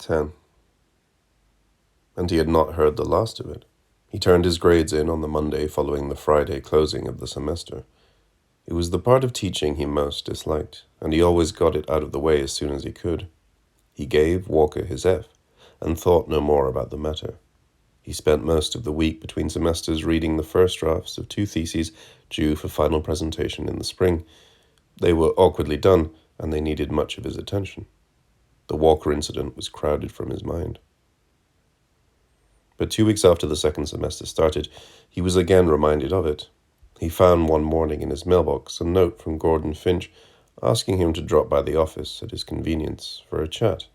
10. And he had not heard the last of it. He turned his grades in on the Monday following the Friday closing of the semester. It was the part of teaching he most disliked, and he always got it out of the way as soon as he could. He gave Walker his F, and thought no more about the matter. He spent most of the week between semesters reading the first drafts of 2 theses due for final presentation in the spring. They were awkwardly done, and they needed much of his attention. The Walker incident was crowded from his mind. But 2 weeks after the second semester started, he was again reminded of it. He found one morning in his mailbox a note from Gordon Finch asking him to drop by the office at his convenience for a chat.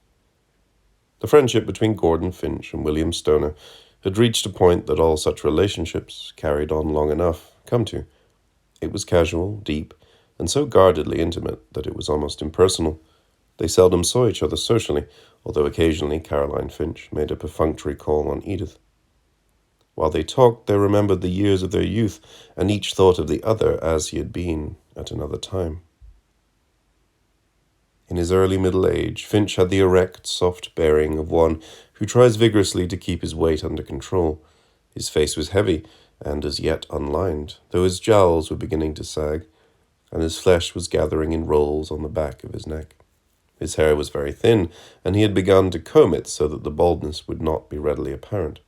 The friendship between Gordon Finch and William Stoner had reached a point that all such relationships, carried on long enough, come to. It was casual, deep, and so guardedly intimate that it was almost impersonal. They seldom saw each other socially, although occasionally Caroline Finch made a perfunctory call on Edith. While they talked, they remembered the years of their youth, and each thought of the other as he had been at another time. In his early middle age, Finch had the erect, soft bearing of one who tries vigorously to keep his weight under control. His face was heavy, and as yet unlined, though his jowls were beginning to sag, and his flesh was gathering in rolls on the back of his neck. His hair was very thin, and he had begun to comb it so that the baldness would not be readily apparent.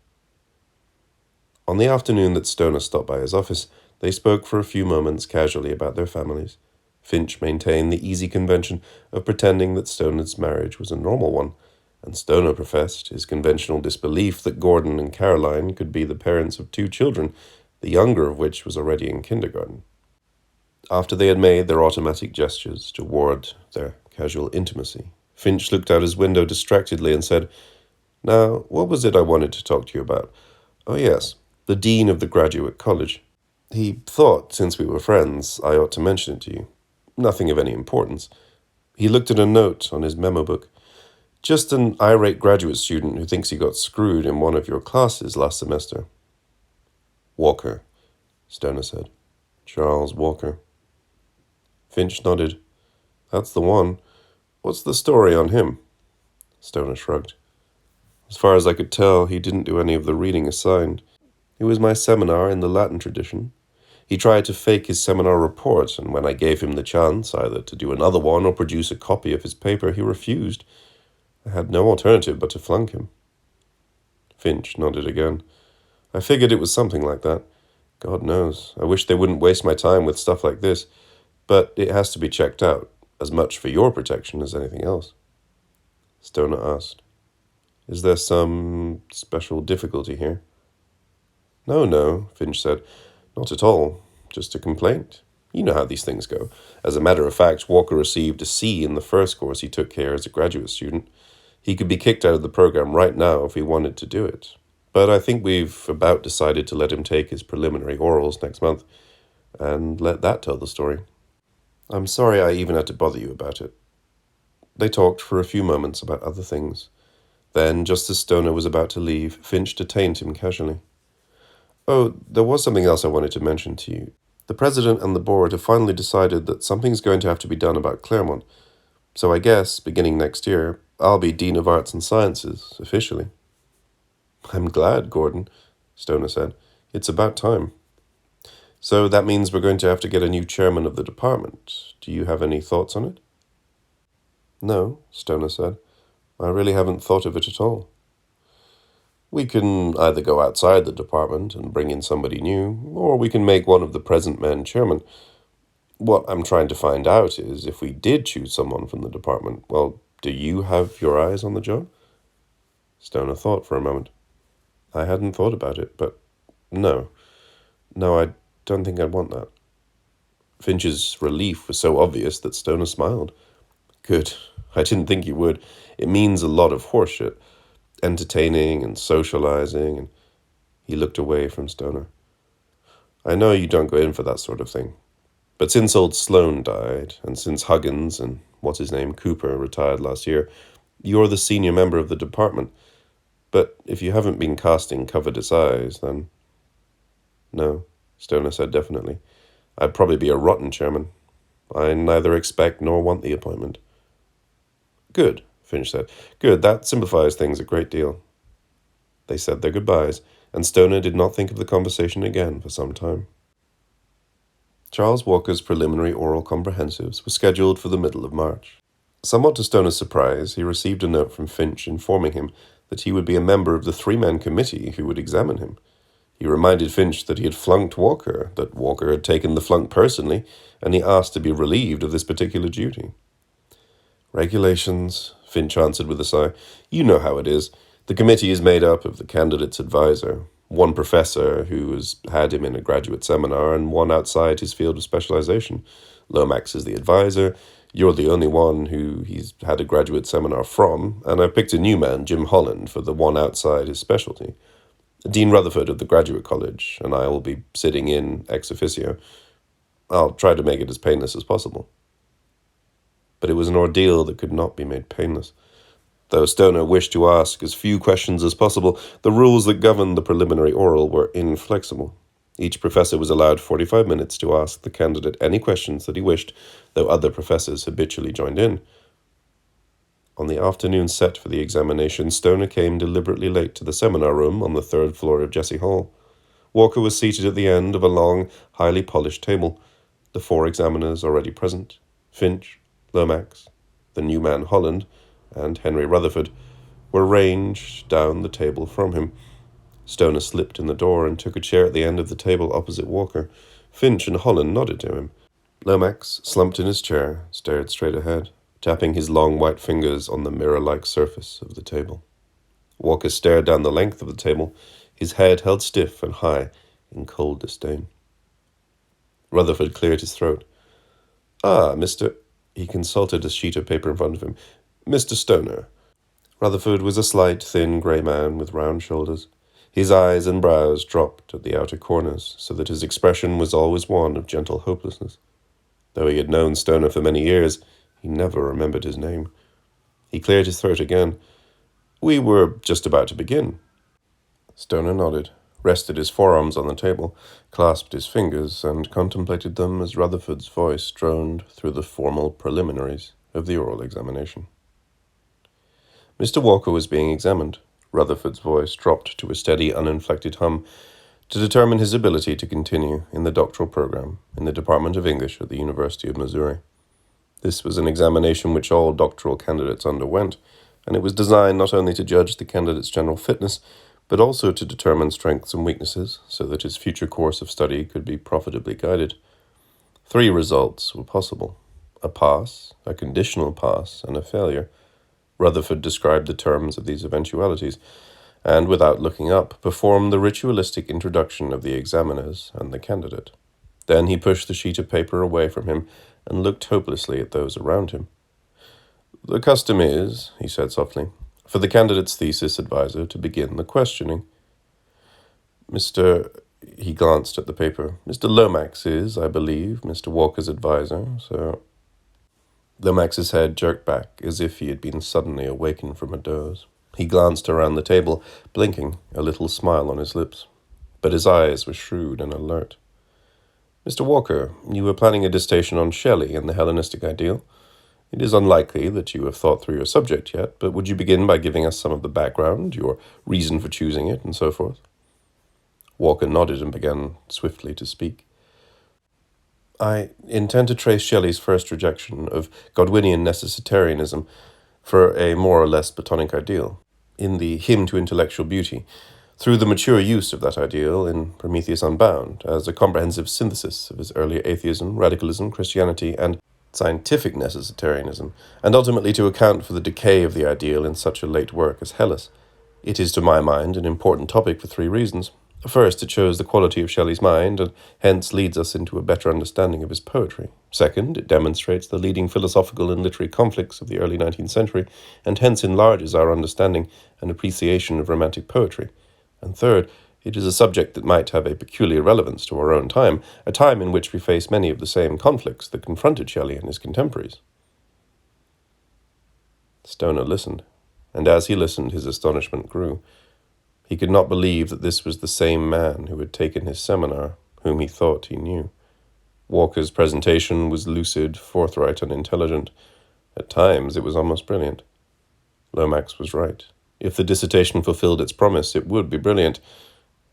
On the afternoon that Stoner stopped by his office, they spoke for a few moments casually about their families. Finch maintained the easy convention of pretending that Stoner's marriage was a normal one, and Stoner professed his conventional disbelief that Gordon and Caroline could be the parents of 2 children, the younger of which was already in kindergarten. After they had made their automatic gestures toward their casual intimacy, Finch looked out his window distractedly and said, "Now, what was it I wanted to talk to you about? Oh yes, the dean of the graduate college. He thought, since we were friends, I ought to mention it to you. Nothing of any importance." He looked at a note on his memo book. "Just an irate graduate student who thinks he got screwed in one of your classes last semester." "Walker," Stoner said. "Charles Walker." Finch nodded. "That's the one. What's the story on him?" Stoner shrugged. "As far as I could tell, he didn't do any of the reading assigned. It was my seminar in the Latin tradition. He tried to fake his seminar report, and when I gave him the chance either to do another one or produce a copy of his paper, he refused. I had no alternative but to flunk him." Finch nodded again. "I figured it was something like that. God knows, I wish they wouldn't waste my time with stuff like this, but it has to be checked out, as much for your protection as anything else." Stoner asked, "Is there some special difficulty here?" No, Finch said. "Not at all. Just a complaint. You know how these things go. As a matter of fact, Walker received a C in the first course he took here as a graduate student. He could be kicked out of the program right now if he wanted to do it. But I think we've about decided to let him take his preliminary orals next month, and let that tell the story. I'm sorry I even had to bother you about it." They talked for a few moments about other things. Then, just as Stoner was about to leave, Finch detained him casually. "Oh, there was something else I wanted to mention to you. The president and the board have finally decided that something's going to have to be done about Claremont. So I guess, beginning next year, I'll be Dean of Arts and Sciences, officially." "I'm glad, Gordon," Stoner said. "It's about time." "So that means we're going to have to get a new chairman of the department. Do you have any thoughts on it?" "No," Stoner said. "I really haven't thought of it at all." "We can either go outside the department and bring in somebody new, or we can make one of the present men chairman. What I'm trying to find out is, if we did choose someone from the department, well, do you have your eyes on the job?" Stoner thought for a moment. "I hadn't thought about it, but no, I don't think I'd want that." Finch's relief was so obvious that Stoner smiled. "Good. I didn't think you would. It means a lot of horseshit. Entertaining and socializing," and he looked away from Stoner. "I know you don't go in for that sort of thing. But since old Sloane died, and since Huggins and what's-his-name Cooper retired last year, you're the senior member of the department. But if you haven't been casting covetous eyes, then—" "No," Stoner said definitely. "I'd probably be a rotten chairman. I neither expect nor want the appointment." "Good," Finch said. Good, that simplifies things a great deal. They said their goodbyes, and Stoner did not think of the conversation again for some time. Charles Walker's preliminary oral comprehensives were scheduled for the middle of March. Somewhat to Stoner's surprise, he received a note from Finch informing him that he would be a member of the three-man committee who would examine him. He reminded Finch that he had flunked Walker, that Walker had taken the flunk personally, and he asked to be relieved of this particular duty. Regulations, Finch answered with a sigh. You know how it is. The committee is made up of the candidate's advisor, one professor who has had him in a graduate seminar, and one outside his field of specialization. Lomax is the advisor. You're the only one who he's had a graduate seminar from, and I've picked a new man, Jim Holland, for the one outside his specialty. Dean Rutherford of the Graduate College, and I will be sitting in ex officio. I'll try to make it as painless as possible. But it was an ordeal that could not be made painless. Though Stoner wished to ask as few questions as possible, the rules that governed the preliminary oral were inflexible. Each professor was allowed 45 minutes to ask the candidate any questions that he wished, though other professors habitually joined in. On the afternoon set for the examination, Stoner came deliberately late to the seminar room on the third floor of Jesse Hall. Walker was seated at the end of a long, highly polished table. The four examiners already present, Finch, Lomax, the new man Holland, and Henry Rutherford, were ranged down the table from him. Stoner slipped in the door and took a chair at the end of the table opposite Walker. Finch and Holland nodded to him. Lomax, slumped in his chair, stared straight ahead, tapping his long white fingers on the mirror-like surface of the table. Walker stared down the length of the table, his head held stiff and high in cold disdain. Rutherford cleared his throat. Mr. He consulted a sheet of paper in front of him. Mr. Stoner. Rutherford was a slight, thin, grey man with round shoulders. His eyes and brows dropped at the outer corners, so that his expression was always one of gentle hopelessness. Though he had known Stoner for many years, he never remembered his name. He cleared his throat again. We were just about to begin. Stoner nodded, rested his forearms on the table, clasped his fingers, and contemplated them as Rutherford's voice droned through the formal preliminaries of the oral examination. Mr. Walker was being examined. Rutherford's voice dropped to a steady, uninflected hum, to determine his ability to continue in the doctoral program in the Department of English at the University of Missouri. This was an examination which all doctoral candidates underwent, and it was designed not only to judge the candidate's general fitness, but also to determine strengths and weaknesses so that his future course of study could be profitably guided. 3 results were possible: a pass, a conditional pass, and a failure. Rutherford described the terms of these eventualities, and, without looking up, performed the ritualistic introduction of the examiners and the candidate. Then he pushed the sheet of paper away from him and looked hopelessly at those around him. The custom is, he said softly, for the candidate's thesis advisor to begin the questioning. He glanced at the paper. Mr. Lomax is, I believe, Mr. Walker's advisor, so... Lomax's head jerked back as if he had been suddenly awakened from a doze. He glanced around the table, blinking, a little smile on his lips. But his eyes were shrewd and alert. Mr. Walker, you were planning a dissertation on Shelley and the Hellenistic ideal. It is unlikely that you have thought through your subject yet, but would you begin by giving us some of the background, your reason for choosing it, and so forth? Walker nodded and began swiftly to speak. I intend to trace Shelley's first rejection of Godwinian necessitarianism for a more or less Platonic ideal, in the Hymn to Intellectual Beauty, through the mature use of that ideal in Prometheus Unbound, as a comprehensive synthesis of his earlier atheism, radicalism, Christianity, and scientific necessitarianism, and ultimately to account for the decay of the ideal in such a late work as Hellas. It is, to my mind, an important topic for 3 reasons. First, it shows the quality of Shelley's mind, and hence leads us into a better understanding of his poetry. Second, it demonstrates the leading philosophical and literary conflicts of the early 19th century, and hence enlarges our understanding and appreciation of Romantic poetry. And third, it is a subject that might have a peculiar relevance to our own time, a time in which we face many of the same conflicts that confronted Shelley and his contemporaries. Stoner listened, and as he listened, his astonishment grew. He could not believe that this was the same man who had taken his seminar, whom he thought he knew. Walker's presentation was lucid, forthright, and intelligent. At times it was almost brilliant. Lomax was right. If the dissertation fulfilled its promise, it would be brilliant.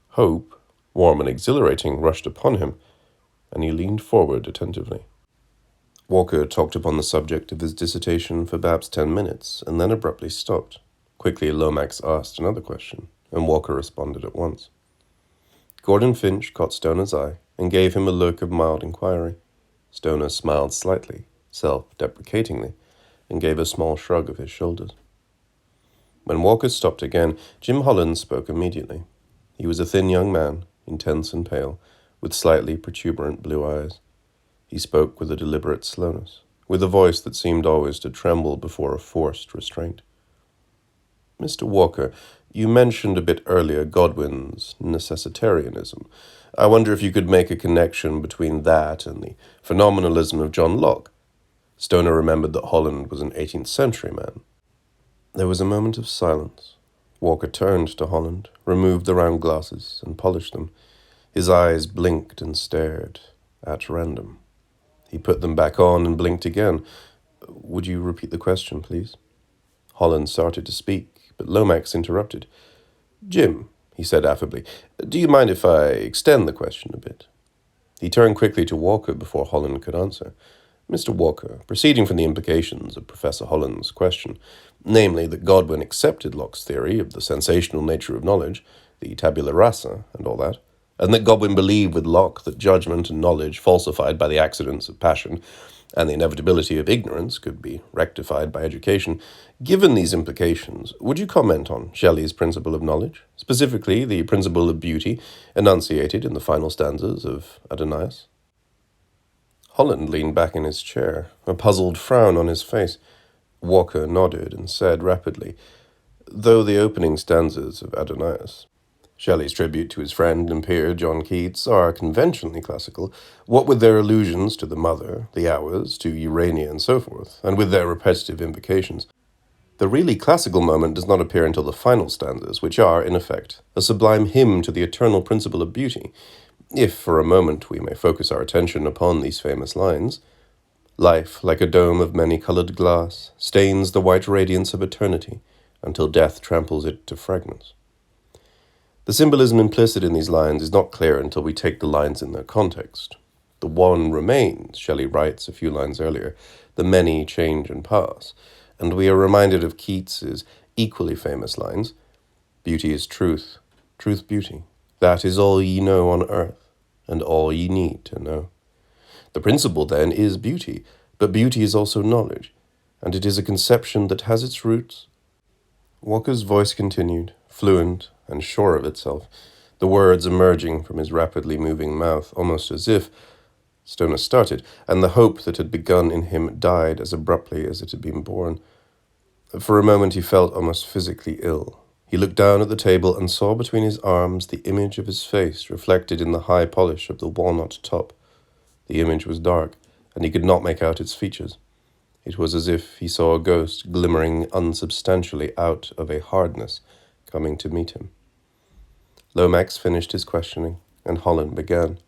Hope, warm and exhilarating, rushed upon him, and he leaned forward attentively. Walker talked upon the subject of his dissertation for perhaps 10 minutes, and then abruptly stopped. Quickly, Lomax asked another question, and Walker responded at once. Gordon Finch caught Stoner's eye and gave him a look of mild inquiry. Stoner smiled slightly, self-deprecatingly, and gave a small shrug of his shoulders. When Walker stopped again, Jim Holland spoke immediately. He was a thin young man, intense and pale, with slightly protuberant blue eyes. He spoke with a deliberate slowness, with a voice that seemed always to tremble before a forced restraint. Mr. Walker, you mentioned a bit earlier Godwin's necessitarianism. I wonder if you could make a connection between that and the phenomenalism of John Locke. Stoner remembered that Holland was an 18th century man. There was a moment of silence. Walker turned to Holland, removed the round glasses, and polished them. His eyes blinked and stared at random. He put them back on and blinked again. Would you repeat the question, please? Holland started to speak, but Lomax interrupted. Jim, he said affably, do you mind if I extend the question a bit? He turned quickly to Walker before Holland could answer. Mr. Walker, proceeding from the implications of Professor Holland's question, namely that Godwin accepted Locke's theory of the sensational nature of knowledge, the tabula rasa, and all that, and that Godwin believed with Locke that judgment and knowledge falsified by the accidents of passion and the inevitability of ignorance could be rectified by education. Given these implications, would you comment on Shelley's principle of knowledge, specifically the principle of beauty enunciated in the final stanzas of Adonais? Holland leaned back in his chair, a puzzled frown on his face. Walker nodded and said rapidly, though the opening stanzas of Adonais, Shelley's tribute to his friend and peer John Keats, are conventionally classical, what with their allusions to the mother, the hours, to Urania and so forth, and with their repetitive invocations, the really classical moment does not appear until the final stanzas, which are, in effect, a sublime hymn to the eternal principle of beauty. If, for a moment, we may focus our attention upon these famous lines, life, like a dome of many-colored glass, stains the white radiance of eternity until death tramples it to fragments. The symbolism implicit in these lines is not clear until we take the lines in their context. The one remains, Shelley writes a few lines earlier, the many change and pass, and we are reminded of Keats's equally famous lines, beauty is truth, truth beauty, that is all ye know on earth, and all ye need to know. The principle, then, is beauty, but beauty is also knowledge, and it is a conception that has its roots. Walker's voice continued, fluent and sure of itself, the words emerging from his rapidly moving mouth, almost as if Stoner started, and the hope that had begun in him died as abruptly as it had been born. For a moment he felt almost physically ill. He looked down at the table and saw between his arms the image of his face reflected in the high polish of the walnut top. The image was dark, and he could not make out its features. It was as if he saw a ghost glimmering unsubstantially out of a hardness coming to meet him. Lomax finished his questioning, and Holland began.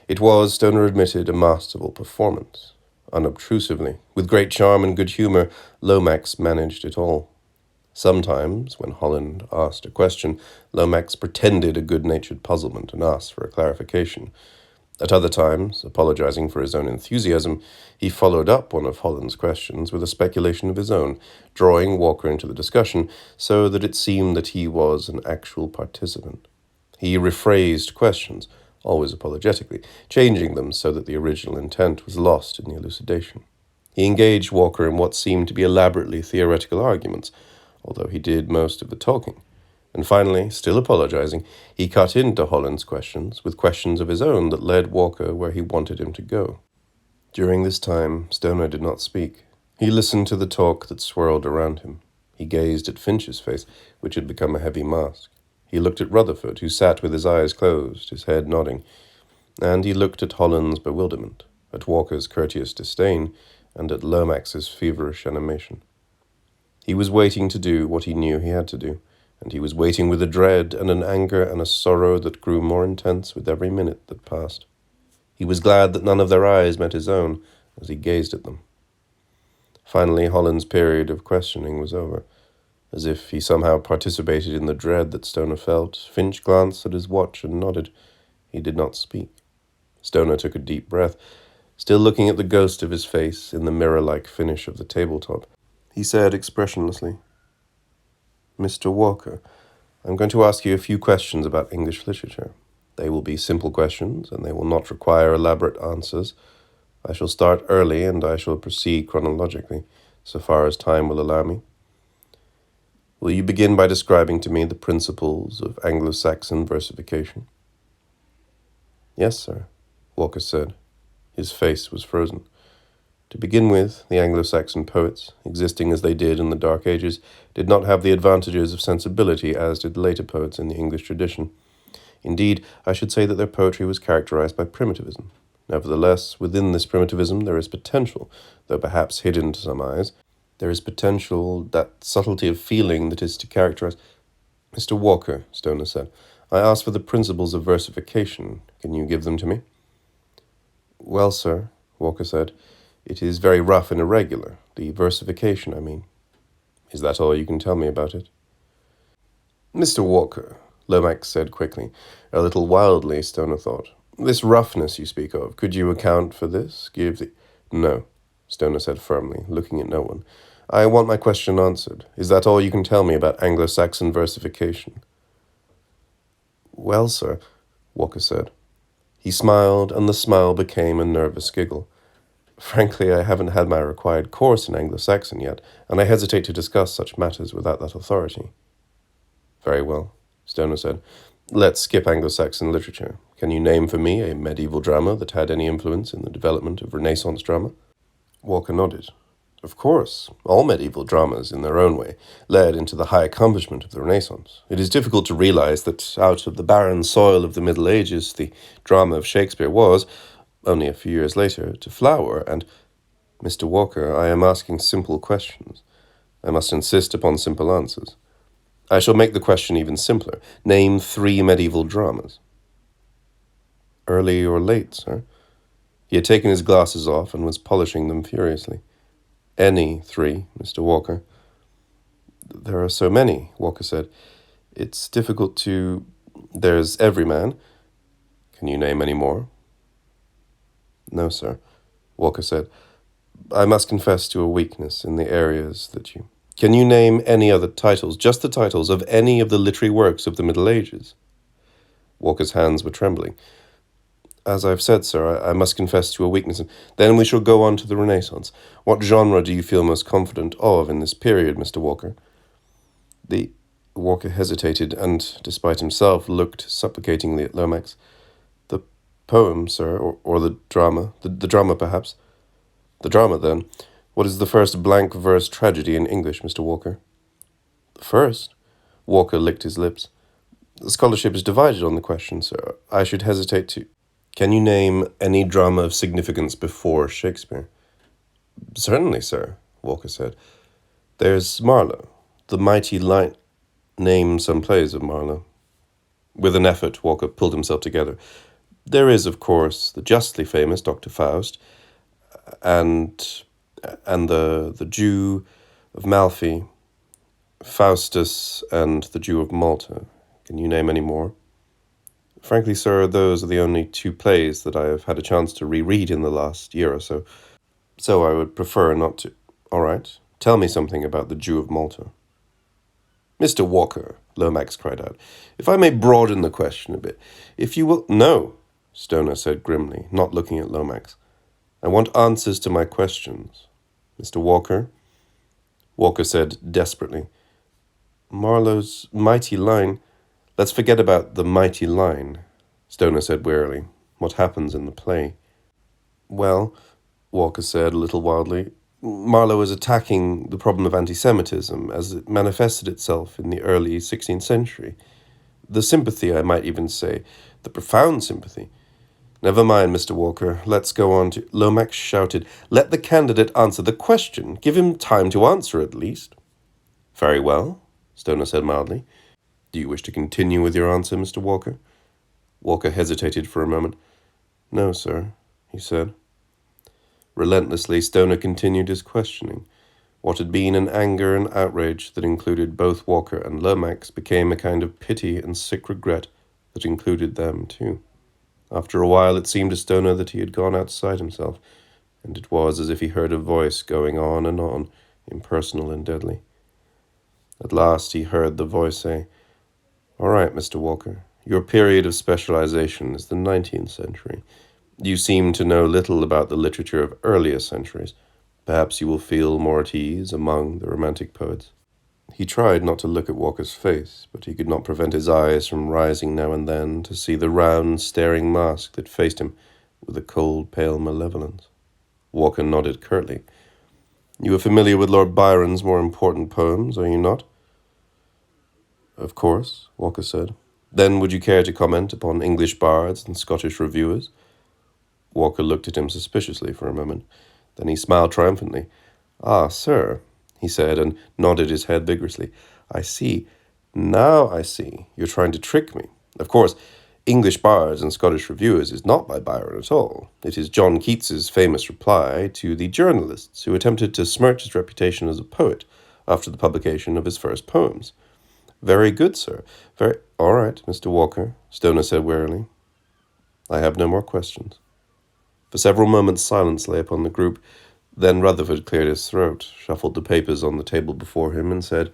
It was, Stoner admitted, a masterful performance. Unobtrusively, with great charm and good humor, Lomax managed it all. Sometimes, when Holland asked a question, Lomax pretended a good-natured puzzlement and asked for a clarification. At other times, apologizing for his own enthusiasm, he followed up one of Holland's questions with a speculation of his own, drawing Walker into the discussion so that it seemed that he was an actual participant. He rephrased questions, always apologetically, changing them so that the original intent was lost in the elucidation. He engaged Walker in what seemed to be elaborately theoretical arguments, although he did most of the talking. And finally, still apologizing, he cut into Holland's questions with questions of his own that led Walker where he wanted him to go. During this time, Stoner did not speak. He listened to the talk that swirled around him. He gazed at Finch's face, which had become a heavy mask. He looked at Rutherford, who sat with his eyes closed, his head nodding. And he looked at Holland's bewilderment, at Walker's courteous disdain, and at Lomax's feverish animation. He was waiting to do what he knew he had to do, and he was waiting with a dread and an anger and a sorrow that grew more intense with every minute that passed. He was glad that none of their eyes met his own as he gazed at them. Finally, Holland's period of questioning was over. As if he somehow participated in the dread that Stoner felt, Finch glanced at his watch and nodded. He did not speak. Stoner took a deep breath, still looking at the ghost of his face in the mirror-like finish of the tabletop. He said expressionlessly, "Mr. Walker, I'm going to ask you a few questions about English literature. They will be simple questions, and they will not require elaborate answers. I shall start early, and I shall proceed chronologically, so far as time will allow me. Will you begin by describing to me the principles of Anglo-Saxon versification?" "Yes, sir," Walker said. His face was frozen. To begin with, the Anglo-Saxon poets, existing as they did in the Dark Ages, did not have the advantages of sensibility as did later poets in the English tradition. Indeed, I should say that their poetry was characterized by primitivism. Nevertheless, within this primitivism there is potential, though perhaps hidden to some eyes. There is potential, that subtlety of feeling that is to characterize... "Mr. Walker," Stoner said, "I asked for the principles of versification. Can you give them to me?" "Well, sir," Walker said, "it is very rough and irregular. The versification, I mean." "Is that all you can tell me about it?" "Mr. Walker," Lomax said quickly, a little wildly, Stoner thought. "This roughness you speak of, could you account for this? Give the—" "No," Stoner said firmly, looking at no one. "I want my question answered. Is that all you can tell me about Anglo-Saxon versification?" "Well, sir," Walker said. He smiled, and the smile became a nervous giggle. "Frankly, I haven't had my required course in Anglo-Saxon yet, and I hesitate to discuss such matters without that authority." "Very well," Stoner said. "Let's skip Anglo-Saxon literature. Can you name for me a medieval drama that had any influence in the development of Renaissance drama?" Walker nodded. "Of course, all medieval dramas, in their own way, led into the high accomplishment of the Renaissance. It is difficult to realize that out of the barren soil of the Middle Ages, the drama of Shakespeare was, only a few years later, to flower, and—" "Mr. Walker, I am asking simple questions. I must insist upon simple answers. I shall make the question even simpler. Name 3 medieval dramas." "Early or late, sir?" He had taken his glasses off and was polishing them furiously. "Any 3, Mr. Walker." "There are so many," Walker said. "It's difficult to... There's Everyman." "Can you name any more?" "No, sir," Walker said. "I must confess to a weakness in the areas that you... Can you name any other titles, just the titles, of any of the literary works of the Middle Ages?" Walker's hands were trembling. "As I've said, sir, I must confess to a weakness. Then we shall go on to the Renaissance. What genre do you feel most confident of in this period, Mr. Walker?" Walker hesitated, and, despite himself, looked supplicatingly at Lomax. "The poem, sir, or the drama? The drama, perhaps." "The drama, then. What is the first blank verse tragedy in English, Mr. Walker?" "The first?" Walker licked his lips. "The scholarship is divided on the question, sir. I should hesitate to... Can you name any drama of significance before Shakespeare?" "Certainly, sir," Walker said. "There's Marlowe, the mighty lion—" "Name some plays of Marlowe." With an effort, Walker pulled himself together. "There is, of course, the justly famous Dr. Faust, and the Jew of Malfi, Faustus, and the Jew of Malta. Can you name any more?" "Frankly, sir, those are the only 2 plays that I have had a chance to reread in the last year or so. So I would prefer not to." "All right. Tell me something about the Jew of Malta." "Mr. Walker," Lomax cried out, "if I may broaden the question a bit, if you will—" "No," Stoner said grimly, not looking at Lomax. "I want answers to my questions. Mr. Walker." Walker said desperately, "Marlowe's mighty line—" "Let's forget about the mighty line," Stoner said wearily. "What happens in the play?" "Well," Walker said a little wildly, "Marlowe is attacking the problem of anti-Semitism as it manifested itself in the early 16th century. The sympathy, I might even say, the profound sympathy—" "Never mind, Mr. Walker. Let's go on to—" Lomax shouted, "Let the candidate answer the question. Give him time to answer, at least." "Very well," Stoner said mildly. "Do you wish to continue with your answer, Mr. Walker?" Walker hesitated for a moment. "No, sir," he said. Relentlessly, Stoner continued his questioning. What had been an anger and outrage that included both Walker and Lomax became a kind of pity and sick regret that included them too. After a while it seemed to Stoner that he had gone outside himself, and it was as if he heard a voice going on, impersonal and deadly. At last he heard the voice say, "All right, Mr. Walker, your period of specialization is the 19th century. You seem to know little about the literature of earlier centuries. Perhaps you will feel more at ease among the Romantic poets." He tried not to look at Walker's face, but he could not prevent his eyes from rising now and then to see the round, staring mask that faced him with a cold, pale malevolence. Walker nodded curtly. "You are familiar with Lord Byron's more important poems, are you not?" "Of course," Walker said. "Then would you care to comment upon English bards and Scottish reviewers?" Walker looked at him suspiciously for a moment. Then he smiled triumphantly. "Ah, sir," he said, and nodded his head vigorously. "I see. Now I see. You're trying to trick me. Of course, English bards and Scottish reviewers is not by Byron at all. It is John Keats's famous reply to the journalists who attempted to smirch his reputation as a poet after the publication of his first poems." "Very good, sir. Very— All right, Mr. Walker," Stoner said wearily. "I have no more questions." For several moments silence lay upon the group. Then Rutherford cleared his throat, shuffled the papers on the table before him, and said,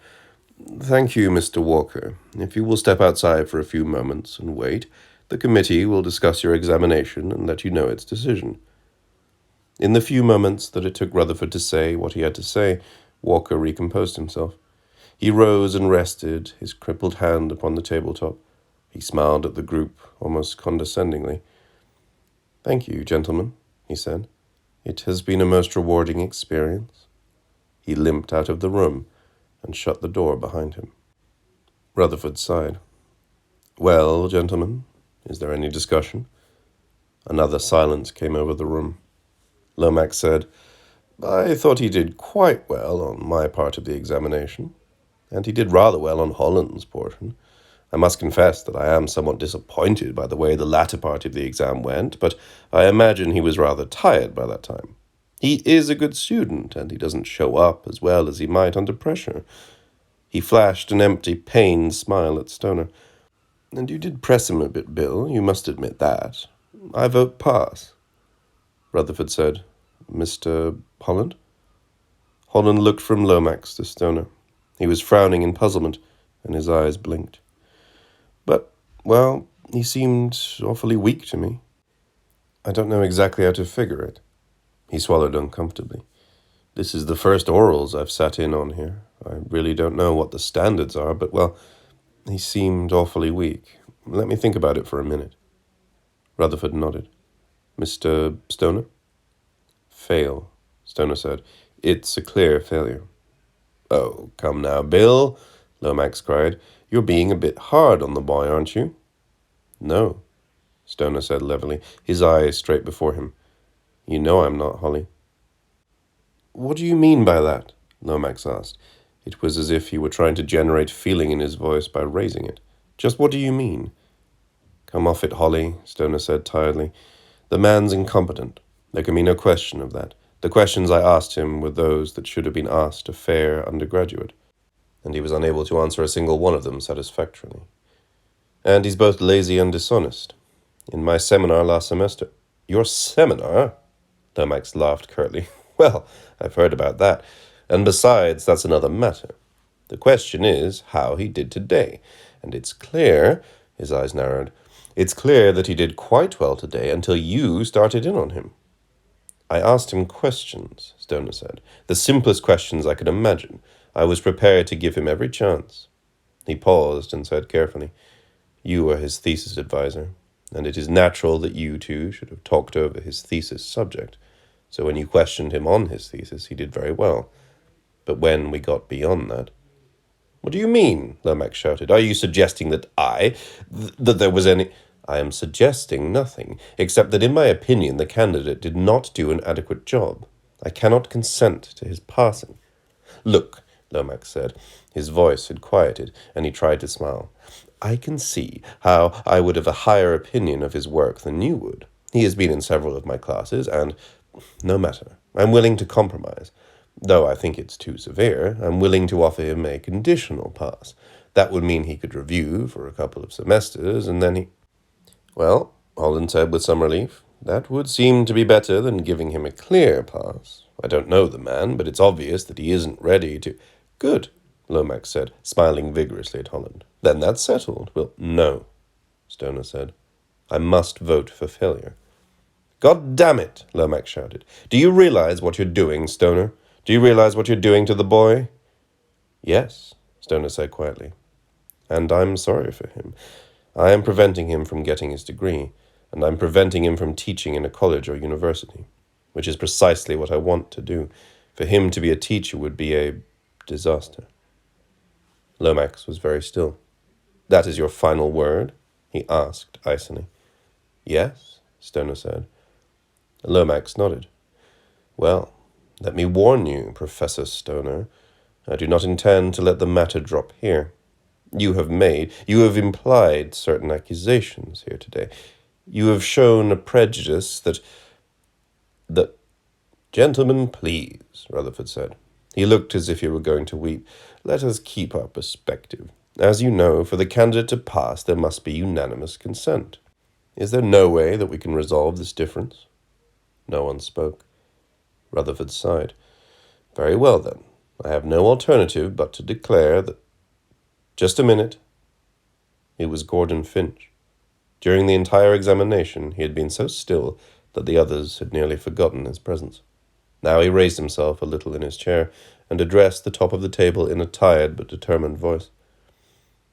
"Thank you, Mr. Walker. If you will step outside for a few moments and wait, the committee will discuss your examination and let you know its decision." In the few moments that it took Rutherford to say what he had to say, Walker recomposed himself. He rose and rested, his crippled hand upon the tabletop. He smiled at the group, almost condescendingly. "Thank you, gentlemen," he said. "It has been a most rewarding experience." He limped out of the room and shut the door behind him. Rutherford sighed. "Well, gentlemen, is there any discussion?" Another silence came over the room. Lomax said, "I thought he did quite well on my part of the examination, and he did rather well on Holland's portion. I must confess that I am somewhat disappointed by the way the latter part of the exam went, but I imagine he was rather tired by that time. He is a good student, and he doesn't show up as well as he might under pressure." He flashed an empty, pained smile at Stoner. "And you did press him a bit, Bill, you must admit that. I vote pass." Rutherford said, "Mr. Holland?" Holland looked from Lomax to Stoner. He was frowning in puzzlement, and his eyes blinked. "But, well, he seemed awfully weak to me. I don't know exactly how to figure it." He swallowed uncomfortably. "This is the first orals I've sat in on here. I really don't know what the standards are, but, well, he seemed awfully weak. Let me think about it for a minute." Rutherford nodded. "Mr. Stoner?" "Fail," Stoner said. "It's a clear failure." "Oh, come now, Bill," Lomax cried. "You're being a bit hard on the boy, aren't you?" "No," Stoner said levelly, his eyes straight before him. "You know I'm not, Holly." "What do you mean by that?" Lomax asked. It was as if he were trying to generate feeling in his voice by raising it. "Just what do you mean?" "Come off it, Holly," Stoner said tiredly. "The man's incompetent. There can be no question of that. The questions I asked him were those that should have been asked a fair undergraduate, and he was unable to answer a single one of them satisfactorily. And he's both lazy and dishonest. In my seminar last semester—" "Your seminar?" Lomax laughed curtly. "Well, I've heard about that. And besides, that's another matter. The question is how he did today. And it's clear," his eyes narrowed, "it's clear that he did quite well today until you started in on him." "I asked him questions," Stoner said. "The simplest questions I could imagine. I was prepared to give him every chance." He paused and said carefully, "You are his thesis advisor, and it is natural that you two should have talked over his thesis subject. So when you questioned him on his thesis, he did very well. But when we got beyond that—" "What do you mean?" Lomax shouted. "Are you suggesting that that there was any—" "I am suggesting nothing, except that in my opinion the candidate did not do an adequate job. I cannot consent to his passing." "Look," Lomax said. His voice had quieted, and he tried to smile. "I can see how I would have a higher opinion of his work than you would. He has been in several of my classes, and— no matter. I'm willing to compromise. Though I think it's too severe, I'm willing to offer him a conditional pass. That would mean he could review for a couple of semesters, and then he... Well, Holland said with some relief, that would seem to be better than giving him a clear pass. I don't know the man, but it's obvious that he isn't ready to... Good, Lomax said, smiling vigorously at Holland. Then that's settled. Well, no, Stoner said. I must vote for failure. God damn it, Lomax shouted. Do you realize what you're doing, Stoner? Do you realize what you're doing to the boy? Yes, Stoner said quietly. And I'm sorry for him. I am preventing him from getting his degree, and I'm preventing him from teaching in a college or university, which is precisely what I want to do. For him to be a teacher would be a disaster. Lomax was very still. That is your final word? He asked icily. Yes, Stoner said. Lomax nodded. Well, let me warn you, Professor Stoner. I do not intend to let the matter drop here. You have implied certain accusations here today. You have shown a prejudice that... Gentlemen, please, Rutherford said. He looked as if he were going to weep. Let us keep our perspective. As you know, for the candidate to pass, there must be unanimous consent. Is there no way that we can resolve this difference? No one spoke. Rutherford sighed. Very well, then. I have no alternative but to declare that... Just a minute. It was Gordon Finch. During the entire examination, he had been so still that the others had nearly forgotten his presence. Now he raised himself a little in his chair and addressed the top of the table in a tired but determined voice.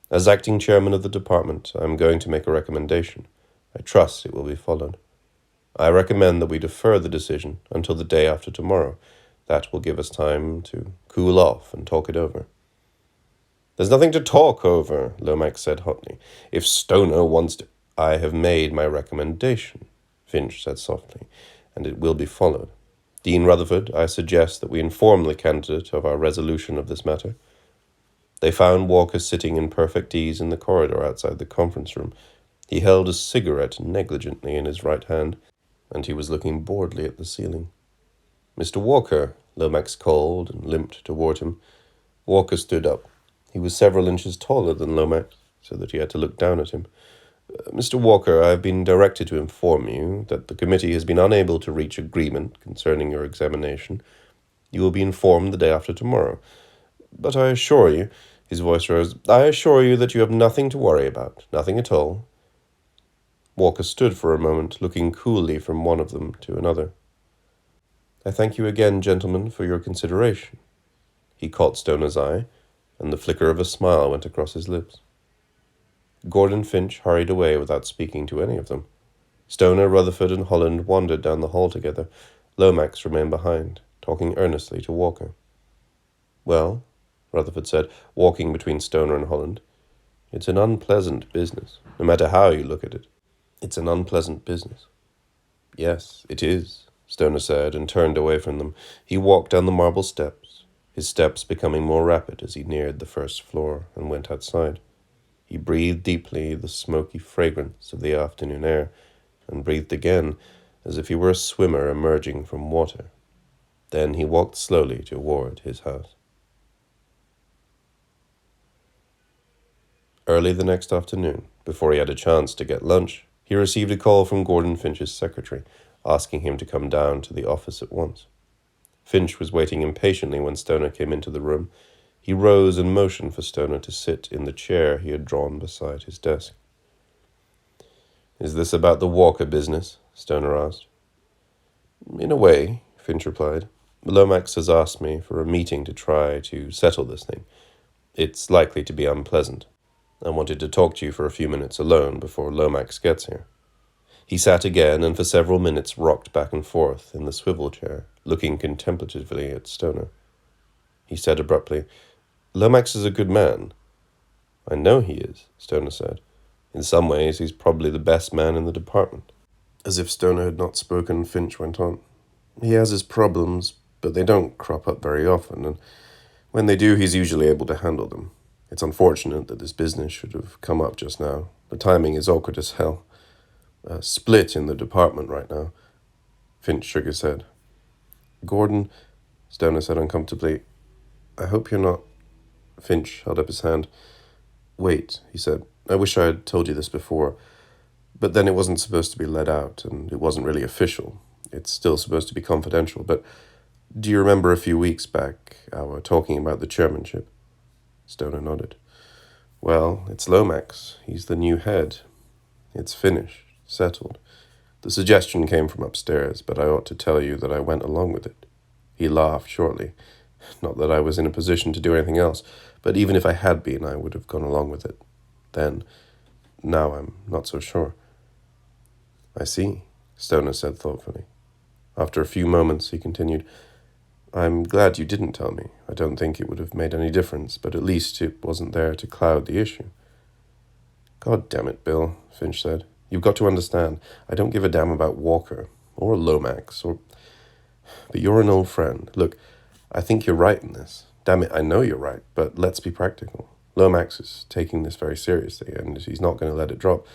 As acting chairman of the department, I am going to make a recommendation. I trust it will be followed. I recommend that we defer the decision until the day after tomorrow. That will give us time to cool off and talk it over. There's nothing to talk over, Lomax said hotly. If Stoner wants to... I have made my recommendation, Finch said softly, and it will be followed. Dean Rutherford, I suggest that we inform the candidate of our resolution of this matter. They found Walker sitting in perfect ease in the corridor outside the conference room. He held a cigarette negligently in his right hand, and he was looking boredly at the ceiling. Mr. Walker, Lomax called and limped toward him. Walker stood up. He was several inches taller than Lomax, so that he had to look down at him. Mr. Walker, I have been directed to inform you that the committee has been unable to reach agreement concerning your examination. You will be informed the day after tomorrow. But I assure you, his voice rose, I assure you that you have nothing to worry about, nothing at all. Walker stood for a moment, looking coolly from one of them to another. I thank you again, gentlemen, for your consideration. He caught Stoner's eye, and the flicker of a smile went across his lips. Gordon Finch hurried away without speaking to any of them. Stoner, Rutherford, and Holland wandered down the hall together. Lomax remained behind, talking earnestly to Walker. Well, Rutherford said, walking between Stoner and Holland, it's an unpleasant business, no matter how you look at it. It's an unpleasant business. Yes, it is, Stoner said, and turned away from them. He walked down the marble steps, his steps becoming more rapid as he neared the first floor and went outside. He breathed deeply the smoky fragrance of the afternoon air, and breathed again, as if he were a swimmer emerging from water. Then he walked slowly toward his house. Early the next afternoon, before he had a chance to get lunch, he received a call from Gordon Finch's secretary, asking him to come down to the office at once. Finch was waiting impatiently when Stoner came into the room. He rose and motioned for Stoner to sit in the chair he had drawn beside his desk. Is this about the Walker business? Stoner asked. In a way, Finch replied. Lomax has asked me for a meeting to try to settle this thing. It's likely to be unpleasant. I wanted to talk to you for a few minutes alone before Lomax gets here. He sat again and for several minutes rocked back and forth in the swivel chair, looking contemplatively at Stoner. He said abruptly, Lomax is a good man. I know he is, Stoner said. In some ways, he's probably the best man in the department. As if Stoner had not spoken, Finch went on. He has his problems, but they don't crop up very often, and when they do, he's usually able to handle them. It's unfortunate that this business should have come up just now. The timing is awkward as hell. A split in the department right now. Finch shook his head. Gordon, Stoner said uncomfortably. I hope you're not... Finch held up his hand. Wait, he said. I wish I had told you this before. But then it wasn't supposed to be let out, and it wasn't really official. It's still supposed to be confidential, but do you remember a few weeks back, our talking about the chairmanship? Stoner nodded. Well, it's Lomax. He's the new head. It's finished, settled. The suggestion came from upstairs, but I ought to tell you that I went along with it. He laughed shortly. Not that I was in a position to do anything else, but even if I had been, I would have gone along with it. Then, now I'm not so sure. I see, Stoner said thoughtfully. After a few moments, he continued, I'm glad you didn't tell me. I don't think it would have made any difference, but at least it wasn't there to cloud the issue. God damn it, Bill, Finch said. You've got to understand, I don't give a damn about Walker, or Lomax, but you're an old friend. Look, I think you're right in this. Damn it, I know you're right, but let's be practical. Lomax is taking this very seriously, and he's not going to let it drop.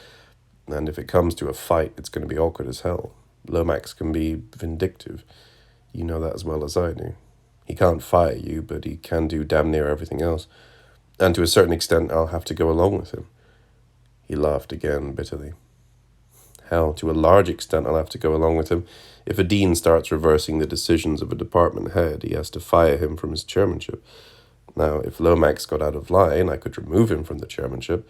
And if it comes to a fight, it's going to be awkward as hell. Lomax can be vindictive. You know that as well as I do. He can't fire you, but he can do damn near everything else. And to a certain extent, I'll have to go along with him. He laughed again bitterly. Hell, to a large extent, I'll have to go along with him. If a dean starts reversing the decisions of a department head, he has to fire him from his chairmanship. Now, if Lomax got out of line, I could remove him from the chairmanship,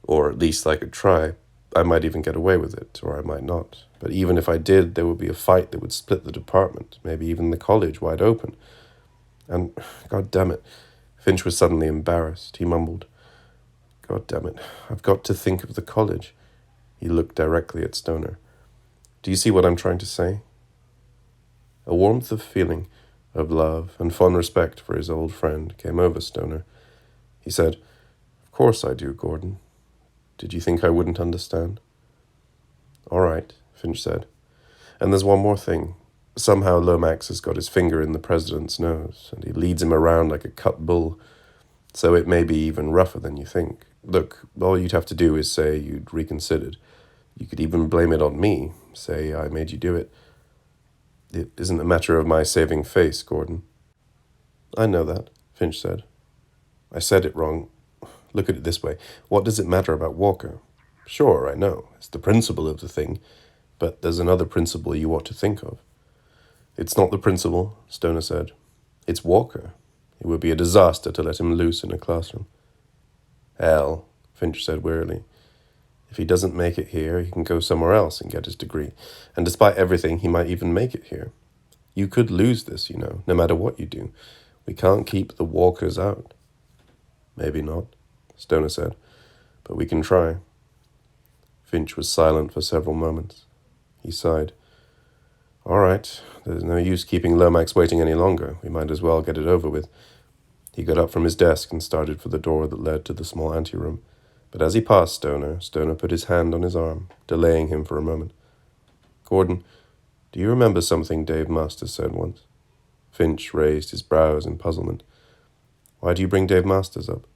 or at least I could try. I might even get away with it, or I might not. But even if I did, there would be a fight that would split the department, maybe even the college wide open. And, God damn it, Finch was suddenly embarrassed. He mumbled, God damn it, I've got to think of the college. He looked directly at Stoner. Do you see what I'm trying to say? A warmth of feeling, of love and fond respect for his old friend came over Stoner. He said, Of course I do, Gordon. Did you think I wouldn't understand? All right, Finch said. And there's one more thing. Somehow Lomax has got his finger in the president's nose, and he leads him around like a cut bull, so it may be even rougher than you think. Look, all you'd have to do is say you'd reconsidered. You could even blame it on me, say I made you do it. It isn't a matter of my saving face, Gordon. I know that, Finch said. I said it wrong. Look at it this way. What does it matter about Walker? Sure, I know. It's the principle of the thing, but there's another principle you ought to think of. It's not the principle, Stoner said. It's Walker. It would be a disaster to let him loose in a classroom. Hell, Finch said wearily. If he doesn't make it here, he can go somewhere else and get his degree. And despite everything, he might even make it here. You could lose this, no matter what you do. We can't keep the Walkers out. Maybe not, Stoner said, but we can try. Finch was silent for several moments. He sighed. All right, there's no use keeping Lomax waiting any longer. We might as well get it over with. He got up from his desk and started for the door that led to the small anteroom. But as he passed Stoner put his hand on his arm, delaying him for a moment. Gordon, do you remember something Dave Masters said once? Finch raised his brows in puzzlement. Why do you bring Dave Masters up?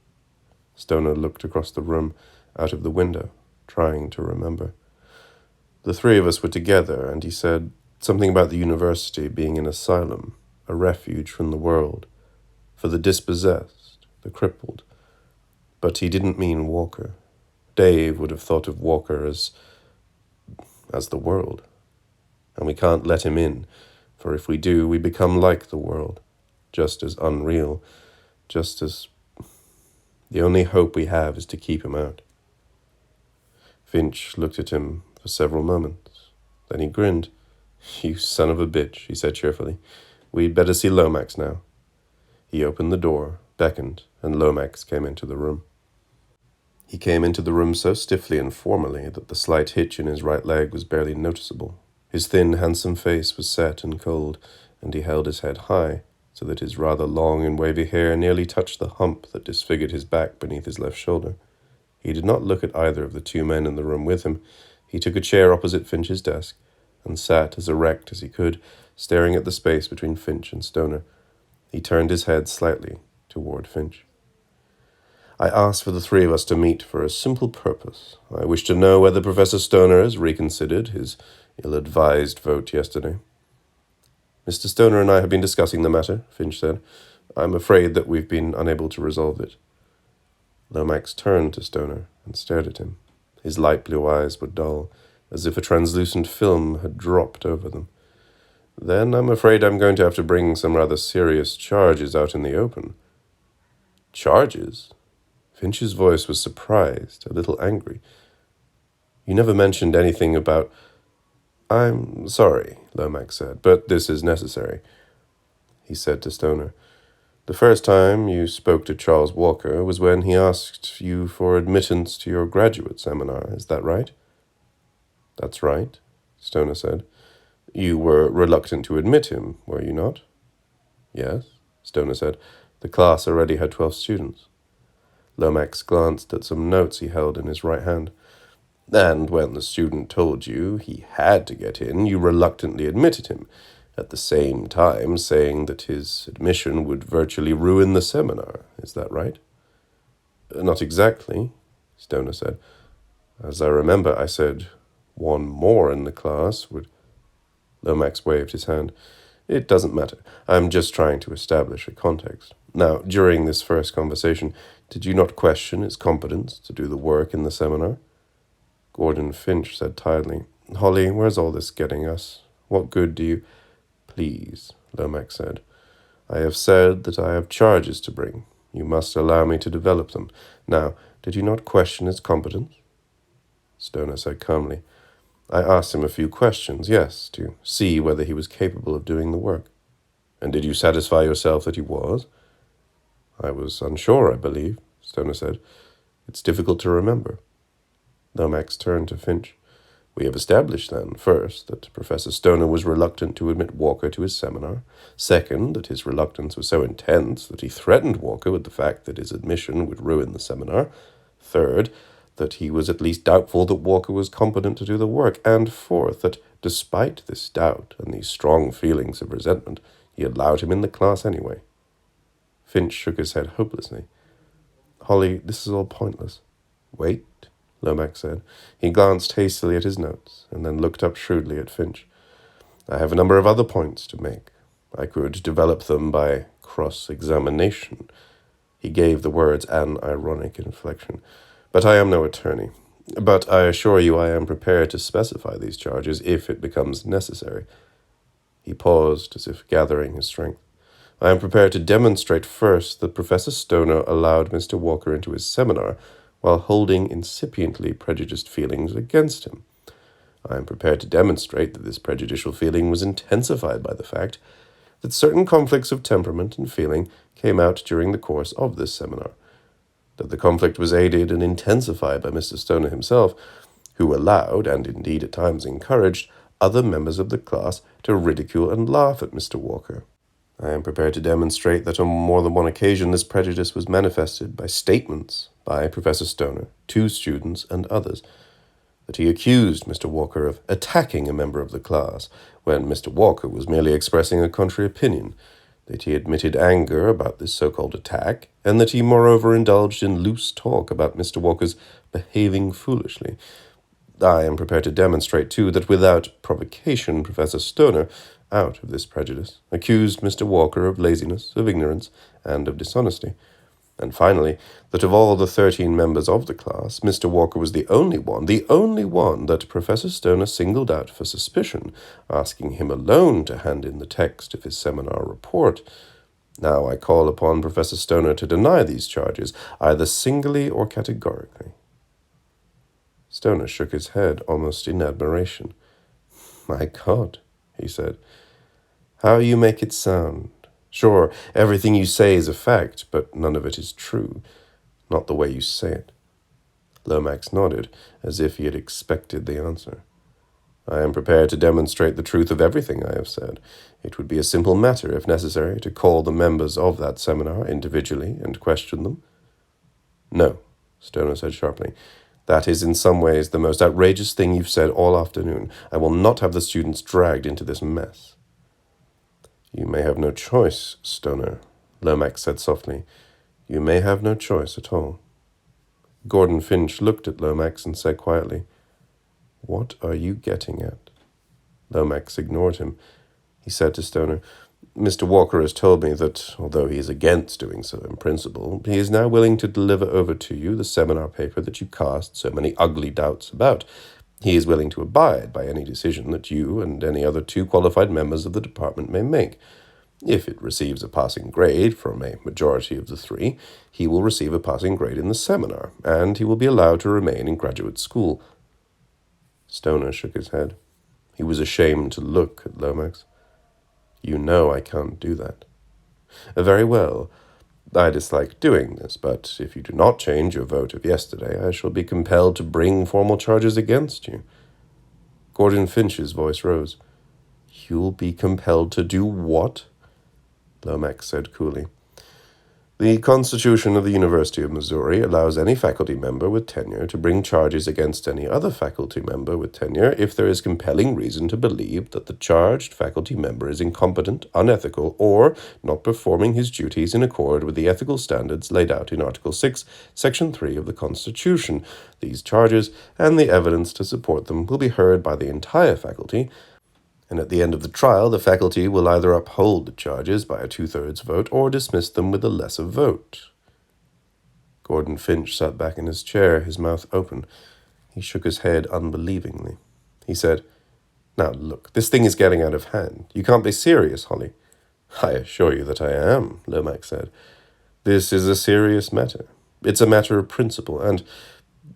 Stoner looked across the room, out of the window, trying to remember. The three of us were together, and he said something about the university being an asylum, a refuge from the world, for the dispossessed, the crippled. But he didn't mean Walker. Dave would have thought of Walker as the world. And we can't let him in, for if we do, we become like the world, just as unreal, just as... The only hope we have is to keep him out. Finch looked at him for several moments. Then he grinned. You son of a bitch, he said cheerfully. We'd better see Lomax now. He opened the door, beckoned, and Lomax came into the room. He came into the room so stiffly and formally that the slight hitch in his right leg was barely noticeable. His thin, handsome face was set and cold, and he held his head high, so that his rather long and wavy hair nearly touched the hump that disfigured his back beneath his left shoulder. He did not look at either of the two men in the room with him. He took a chair opposite Finch's desk, and sat as erect as he could, staring at the space between Finch and Stoner. He turned his head slightly toward Finch. I asked for the three of us to meet for a simple purpose. I wish to know whether Professor Stoner has reconsidered his ill-advised vote yesterday. Mr. Stoner and I have been discussing the matter, Finch said. I'm afraid that we've been unable to resolve it. Lomax turned to Stoner and stared at him. His light blue eyes were dull, as if a translucent film had dropped over them. Then I'm afraid I'm going to have to bring some rather serious charges out in the open. Charges? Finch's voice was surprised, a little angry. You never mentioned anything about... I'm sorry, Lomax said, but this is necessary. He said to Stoner, the first time you spoke to Charles Walker was when he asked you for admittance to your graduate seminar. Is that right? That's right, Stoner said. You were reluctant to admit him, were you not? Yes, Stoner said. The class already had 12 students. Lomax glanced at some notes he held in his right hand. And when the student told you he had to get in, you reluctantly admitted him, at the same time saying that his admission would virtually ruin the seminar. Is that right? Not exactly, Stoner said. As I remember, I said one more in the class would... Lomax waved his hand. It doesn't matter. I'm just trying to establish a context. Now, during this first conversation, did you not question his competence to do the work in the seminar? Gordon Finch said tiredly, Holly, where's all this getting us? What good do you... Please, Lomax said. I have said that I have charges to bring. You must allow me to develop them. Now, did you not question his competence? Stoner said calmly, I asked him a few questions, yes, to see whether he was capable of doing the work. And did you satisfy yourself that he was? I was unsure, I believe, Stoner said. It's difficult to remember. Lomax turned to Finch. We have established, then, first, that Professor Stoner was reluctant to admit Walker to his seminar. Second, that his reluctance was so intense that he threatened Walker with the fact that his admission would ruin the seminar. Third, that he was at least doubtful that Walker was competent to do the work. And fourth, that despite this doubt and these strong feelings of resentment, he allowed him in the class anyway. Finch shook his head hopelessly. Holly, this is all pointless. Wait, Lomax said. He glanced hastily at his notes, and then looked up shrewdly at Finch. I have a number of other points to make. I could develop them by cross-examination. He gave the words an ironic inflection. But I am no attorney. But I assure you I am prepared to specify these charges if it becomes necessary. He paused as if gathering his strength. I am prepared to demonstrate first that Professor Stoner allowed Mr. Walker into his seminar while holding incipiently prejudiced feelings against him. I am prepared to demonstrate that this prejudicial feeling was intensified by the fact that certain conflicts of temperament and feeling came out during the course of this seminar, that the conflict was aided and intensified by Mr. Stoner himself, who allowed, and indeed at times encouraged, other members of the class to ridicule and laugh at Mr. Walker. I am prepared to demonstrate that on more than one occasion this prejudice was manifested by statements by Professor Stoner, two students, and others, that he accused Mr. Walker of attacking a member of the class, when Mr. Walker was merely expressing a contrary opinion, that he admitted anger about this so-called attack, and that he moreover indulged in loose talk about Mr. Walker's behaving foolishly. I am prepared to demonstrate, too, that without provocation, Professor Stoner, out of this prejudice, accused Mr. Walker of laziness, of ignorance, and of dishonesty. And finally, that of all the 13 members of the class, Mr. Walker was the only one that Professor Stoner singled out for suspicion, asking him alone to hand in the text of his seminar report. Now I call upon Professor Stoner to deny these charges, either singly or categorically. Stoner shook his head almost in admiration. My God, he said, how you make it sound. Sure, everything you say is a fact, but none of it is true. Not the way you say it. Lomax nodded, as if he had expected the answer. I am prepared to demonstrate the truth of everything I have said. It would be a simple matter, if necessary, to call the members of that seminar individually and question them. No, Stoner said sharply. That is in some ways the most outrageous thing you've said all afternoon. I will not have the students dragged into this mess. You may have no choice, Stoner, Lomax said softly. You may have no choice at all. Gordon Finch looked at Lomax and said quietly, What are you getting at? Lomax ignored him. he said to Stoner. Mr. Walker has told me that, although he is against doing so in principle, he is now willing to deliver over to you the seminar paper that you cast so many ugly doubts about. He is willing to abide by any decision that you and any other 2 qualified members of the department may make. If it receives a passing grade from a majority of the 3, he will receive a passing grade in the seminar, and he will be allowed to remain in graduate school. Stoner shook his head. He was ashamed to look at Lomax. You know I can't do that. Very well. I dislike doing this, but if you do not change your vote of yesterday, I shall be compelled to bring formal charges against you. Gordon Finch's voice rose. You'll be compelled to do what? Lomax said coolly. The Constitution of the University of Missouri allows any faculty member with tenure to bring charges against any other faculty member with tenure if there is compelling reason to believe that the charged faculty member is incompetent, unethical, or not performing his duties in accord with the ethical standards laid out in Article 6, Section 3 of the Constitution. These charges and the evidence to support them will be heard by the entire faculty, and at the end of the trial, the faculty will either uphold the charges by a 2/3 vote or dismiss them with a lesser vote. Gordon Finch sat back in his chair, his mouth open. He shook his head unbelievingly. He said, Now look, this thing is getting out of hand. You can't be serious, Holly. I assure you that I am, Lomax said. This is a serious matter. It's a matter of principle, and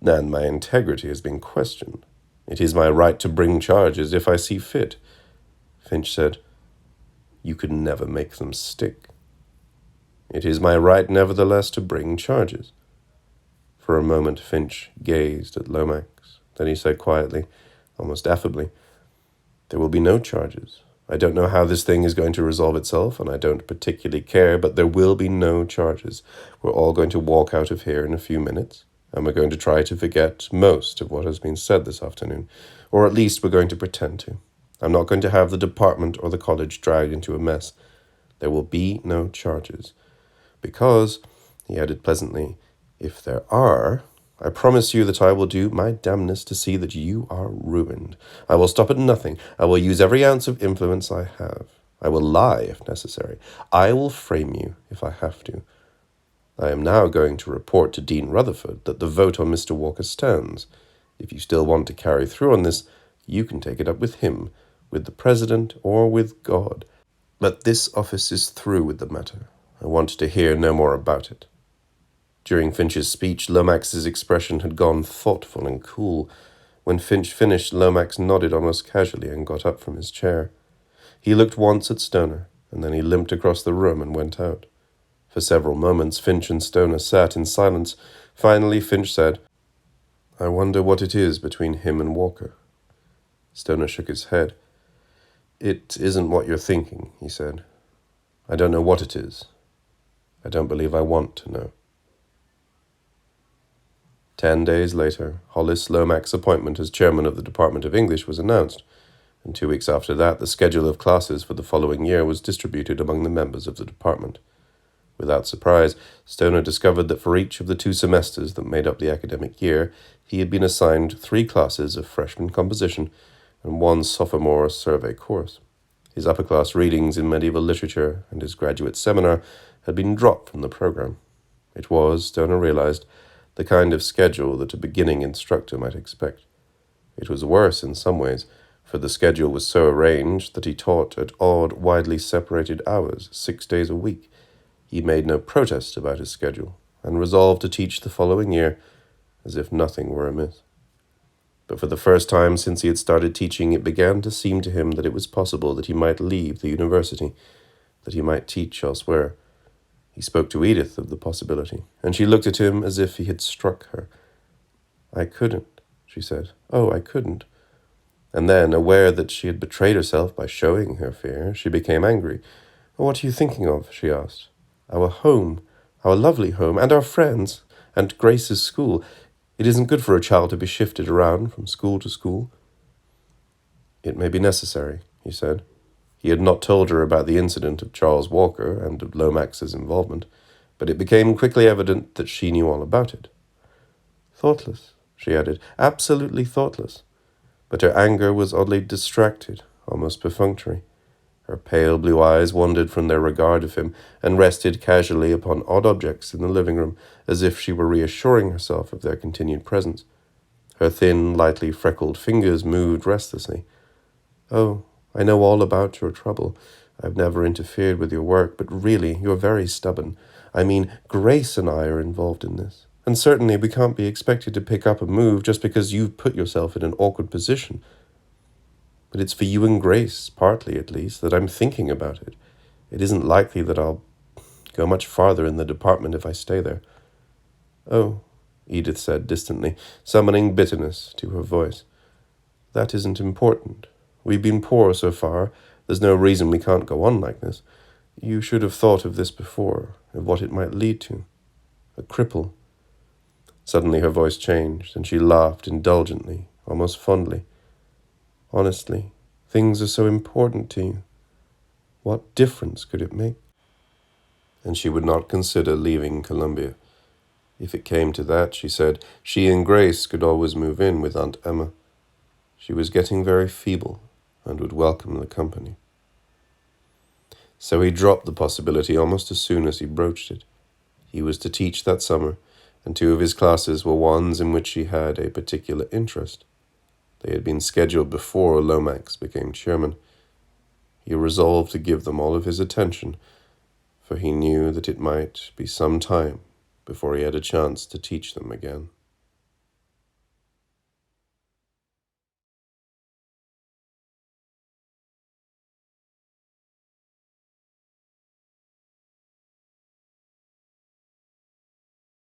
my integrity has been questioned. It is my right to bring charges if I see fit. Finch said, You could never make them stick. It is my right, nevertheless, to bring charges. For a moment, Finch gazed at Lomax. Then he said quietly, almost affably, There will be no charges. I don't know how this thing is going to resolve itself, and I don't particularly care, but there will be no charges. We're all going to walk out of here in a few minutes, and we're going to try to forget most of what has been said this afternoon, or at least we're going to pretend to. I'm not going to have the department or the college dragged into a mess. There will be no charges. Because, he added pleasantly, if there are, I promise you that I will do my damnedest to see that you are ruined. I will stop at nothing. I will use every ounce of influence I have. I will lie if necessary. I will frame you if I have to. I am now going to report to Dean Rutherford that the vote on Mr. Walker stands. If you still want to carry through on this, you can take it up with him, with the president, or with God. But this office is through with the matter. I want to hear no more about it. During Finch's speech, Lomax's expression had gone thoughtful and cool. When Finch finished, Lomax nodded almost casually and got up from his chair. He looked once at Stoner, and then he limped across the room and went out. For several moments, Finch and Stoner sat in silence. Finally, Finch said, I wonder what it is between him and Walker. Stoner shook his head. It isn't what you're thinking, he said. I don't know what it is. I don't believe I want to know. 10 days later, Hollis Lomax's appointment as chairman of the Department of English was announced, and 2 weeks after that, the schedule of classes for the following year was distributed among the members of the department. Without surprise, Stoner discovered that for each of the 2 semesters that made up the academic year, he had been assigned 3 classes of freshman composition and 1 sophomore survey course. His upper-class readings in medieval literature and his graduate seminar had been dropped from the program. It was, Stoner realized, the kind of schedule that a beginning instructor might expect. It was worse in some ways, for the schedule was so arranged that he taught at odd, widely separated hours, 6 days a week. He made no protest about his schedule, and resolved to teach the following year as if nothing were amiss. But for the first time since he had started teaching, it began to seem to him that it was possible that he might leave the university, that he might teach elsewhere. He spoke to Edith of the possibility, and she looked at him as if he had struck her. I couldn't, she said. Oh, I couldn't. And then, aware that she had betrayed herself by showing her fear, she became angry. What are you thinking of? She asked. Our home, our lovely home, and our friends, and Grace's school. It isn't good for a child to be shifted around from school to school. It may be necessary, he said. He had not told her about the incident of Charles Walker and of Lomax's involvement, but it became quickly evident that she knew all about it. Thoughtless, she added, absolutely thoughtless. But her anger was oddly distracted, almost perfunctory. Her pale blue eyes wandered from their regard of him and rested casually upon odd objects in the living room, as if she were reassuring herself of their continued presence. Her thin, lightly freckled fingers moved restlessly. "Oh, I know all about your trouble. I've never interfered with your work, but really, you're very stubborn. I mean, Grace and I are involved in this. And certainly we can't be expected to pick up a move just because you've put yourself in an awkward position. But it's for you and Grace, partly at least, that I'm thinking about it. It isn't likely that I'll go much farther in the department if I stay there." "Oh," Edith said distantly, summoning bitterness to her voice. "That isn't important. We've been poor so far. There's no reason we can't go on like this. You should have thought of this before, of what it might lead to. A cripple." Suddenly her voice changed, and she laughed indulgently, almost fondly. "Honestly, things are so important to you. What difference could it make?" And she would not consider leaving Columbia. If it came to that, she said, she and Grace could always move in with Aunt Emma. She was getting very feeble and would welcome the company. So he dropped the possibility almost as soon as he broached it. He was to teach that summer, and 2 of his classes were ones in which he had a particular interest. They had been scheduled before Lomax became chairman. He resolved to give them all of his attention, for he knew that it might be some time before he had a chance to teach them again.